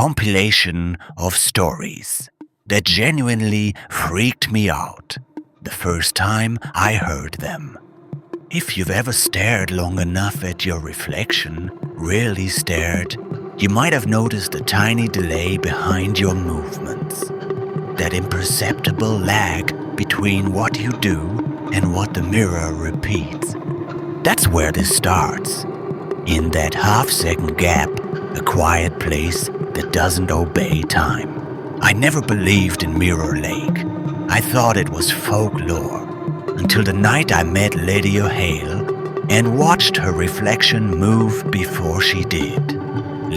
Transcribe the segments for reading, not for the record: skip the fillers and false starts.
compilation of stories that genuinely freaked me out the first time I heard them. If you've ever stared long enough at your reflection, really stared, you might have noticed a tiny delay behind your movements. That imperceptible lag between what you do and what the mirror repeats. That's where this starts. In that half-second gap, a quiet place that doesn't obey time. I never believed in Mirror Lake. I thought it was folklore, until the night I met Lydia Hale and watched her reflection move before she did.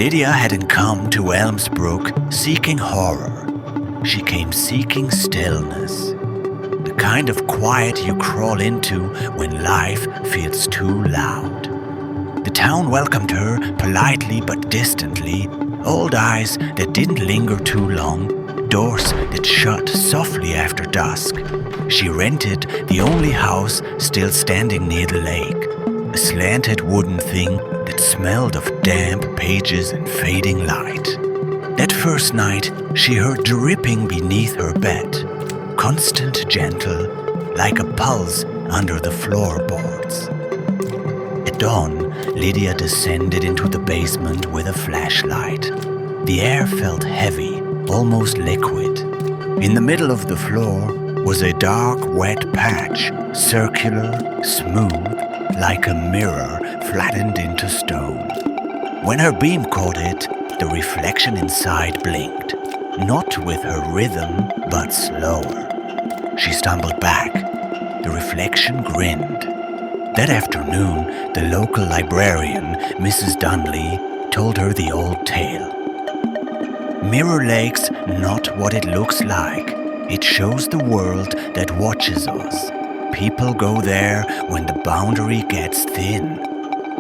Lydia hadn't come to Elmsbrook seeking horror. She came seeking stillness. The kind of quiet you crawl into when life feels too loud. The town welcomed her politely but distantly, old eyes that didn't linger too long, doors that shut softly after dusk. She rented the only house still standing near the lake, a slanted wooden thing that smelled of damp pages and fading light. That first night, she heard dripping beneath her bed, constant, gentle, like a pulse under the floorboards. At dawn, Lydia descended into the basement with a flashlight. The air felt heavy, almost liquid. In the middle of the floor was a dark, wet patch, circular, smooth, like a mirror flattened into stone. When her beam caught it, the reflection inside blinked, not with her rhythm, but slower. She stumbled back. The reflection grinned. That afternoon, the local librarian, Mrs. Dunley, told her the old tale. Mirror Lake's not what it looks like. It shows the world that watches us. People go there when the boundary gets thin.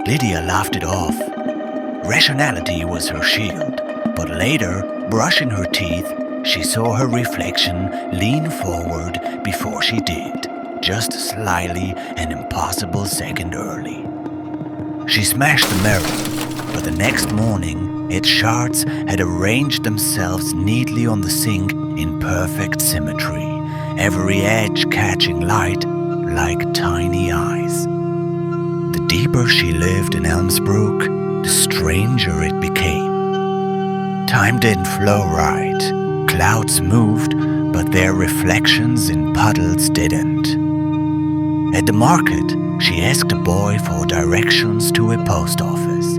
Lydia laughed it off. Rationality was her shield, but later, brushing her teeth, she saw her reflection lean forward before she did, just slyly an impossible second early. She smashed the mirror, but the next morning, its shards had arranged themselves neatly on the sink in perfect symmetry, every edge catching light like tiny eyes. The deeper she lived in Elmsbrook, the stranger it became. Time didn't flow right. Clouds moved, but their reflections in puddles didn't. At the market, she asked a boy for directions to a post office.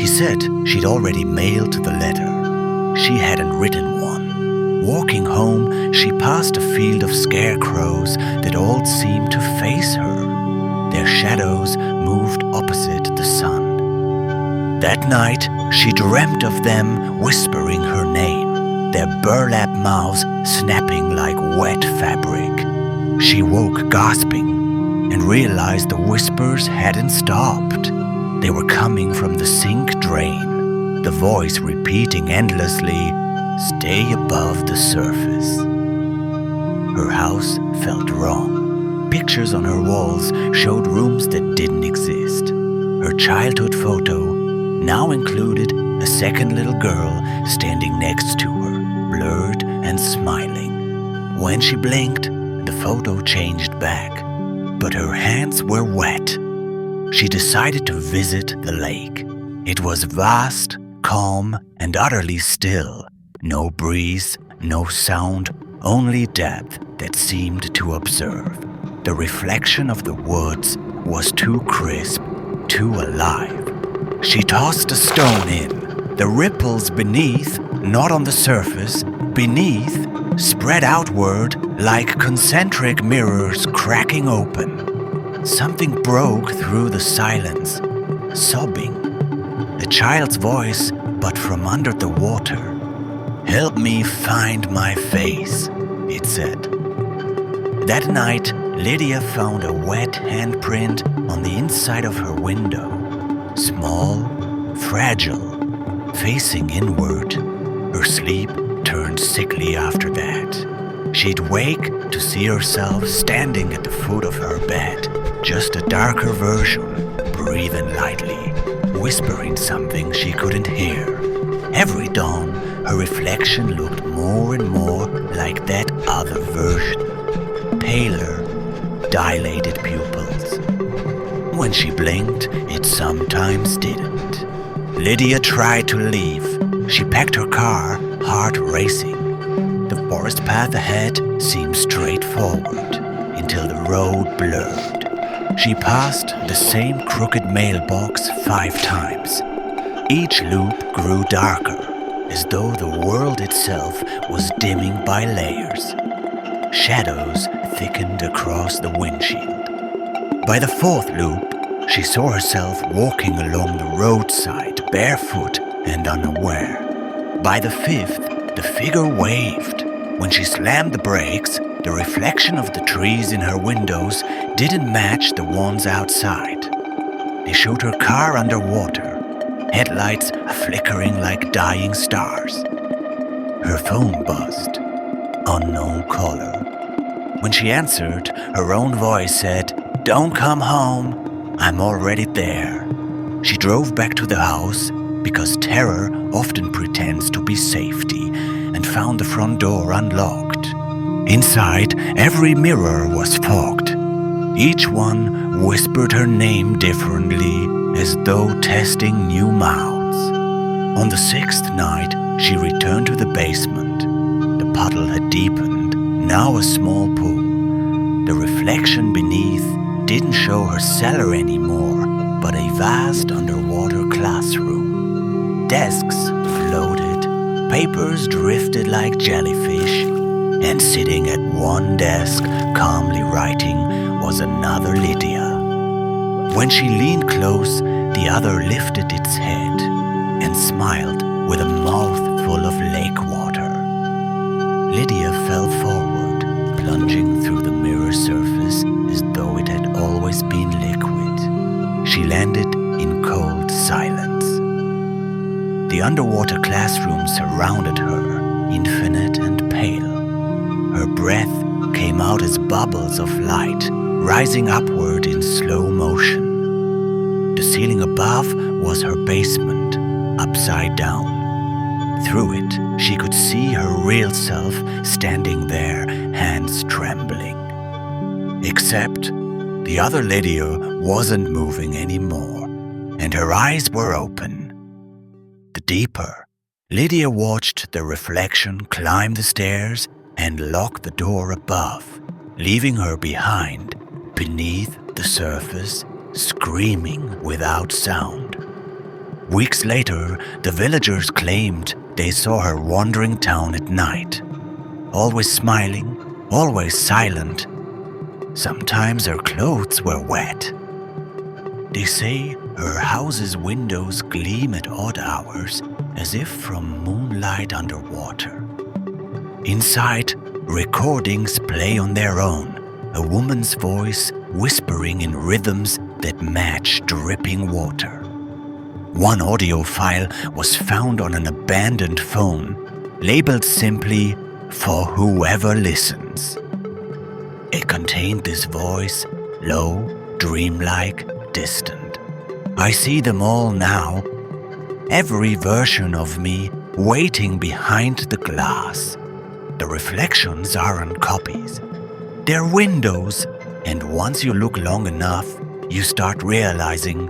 He said she'd already mailed the letter. She hadn't written one. Walking home, she passed a field of scarecrows that all seemed to face her. Their shadows moved opposite the sun. That night, she dreamt of them whispering her name, their burlap mouths snapping like wet fabric. She woke gasping and realized the whispers hadn't stopped. They were coming from the sink drain, the voice repeating endlessly, "Stay above the surface." Her house felt wrong. Pictures on her walls showed rooms that didn't exist. Her childhood photo now included a second little girl standing next to her, blurred and smiling. When she blinked, the photo changed back, but her hands were wet. She decided to visit the lake. It was vast, calm, and utterly still. No breeze, no sound, only depth that seemed to observe. The reflection of the woods was too crisp, too alive. She tossed a stone in. The ripples beneath, not on the surface, beneath, spread outward like concentric mirrors cracking open. Something broke through the silence, sobbing. A child's voice, but from under the water. "Help me find my face," it said. That night, Lydia found a wet handprint on the inside of her window. Small, fragile, facing inward. Her sleep turned sickly after that. She'd wake to see herself standing at the foot of her bed, just a darker version, breathing lightly, whispering something she couldn't hear. Every dawn, her reflection looked more and more like that other version. Paler, dilated pupils. When she blinked, it sometimes didn't. Lydia tried to leave. She packed her car, heart racing. The forest path ahead seemed straightforward until the road blurred. She passed the same crooked mailbox 5 times. Each loop grew darker, as though the world itself was dimming by layers. Shadows thickened across the windshield. By the 4th loop, she saw herself walking along the roadside, barefoot and unaware. By the 5th, the figure waved. When she slammed the brakes, the reflection of the trees in her windows didn't match the ones outside. They showed her car underwater, headlights flickering like dying stars. Her phone buzzed. Unknown caller. When she answered, her own voice said, "Don't come home. I'm already there." She drove back to the house because terror often pretends to be safety and found the front door unlocked. Inside, every mirror was fogged. Each one whispered her name differently, as though testing new mouths. On the 6th night, she returned to the basement. The puddle had deepened, now a small pool. The reflection beneath didn't show her cellar anymore, but a vast underwater classroom. Desks floated, papers drifted like jellyfish, and sitting at one desk, calmly writing, was another Lydia. When she leaned close, the other lifted its head and smiled with a mouth full of lake water. Lydia fell forward, plunging through the mirror surface as though it had always been liquid. She landed in cold silence. The underwater classroom surrounded her, infinite and pale. Her breath came out as bubbles of light, rising upward in slow motion. The ceiling above was her basement, upside down. Through it, she could see her real self standing there, hands trembling. Except the other Lydia wasn't moving anymore, and her eyes were open. The deeper, Lydia watched the reflection climb the stairs and lock the door above, leaving her behind, beneath the surface, screaming without sound. Weeks later, the villagers claimed they saw her wandering town at night, always smiling, always silent. Sometimes her clothes were wet. They say her house's windows gleam at odd hours, as if from moonlight underwater. Inside, recordings play on their own, a woman's voice whispering in rhythms that match dripping water. One audio file was found on an abandoned phone, labeled simply, "For whoever listens." It contained this voice, low, dreamlike, distant. I see them all now, every version of me waiting behind the glass. The reflections aren't copies. They're windows, and once you look long enough, you start realizing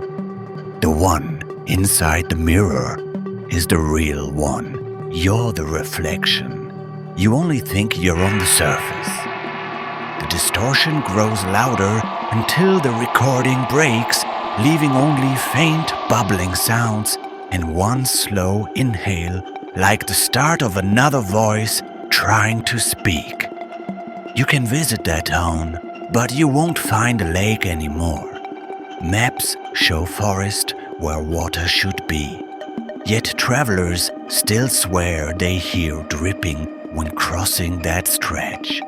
the one inside the mirror is the real one. You're the reflection. You only think you're on the surface. The distortion grows louder until the recording breaks, leaving only faint bubbling sounds and one slow inhale, like the start of another voice trying to speak. You can visit that town, but you won't find a lake anymore. Maps show forest where water should be. Yet travelers still swear they hear dripping when crossing that stretch.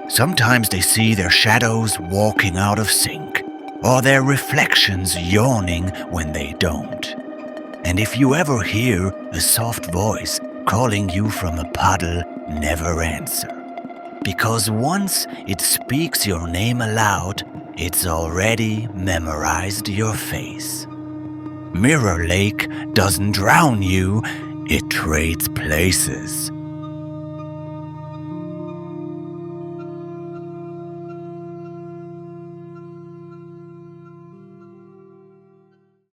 Sometimes they see their shadows walking out of sync, or their reflections yawning when they don't. And if you ever hear a soft voice calling you from a puddle, never answer. Because once it speaks your name aloud, it's already memorized your face. Mirror Lake doesn't drown you, It trades places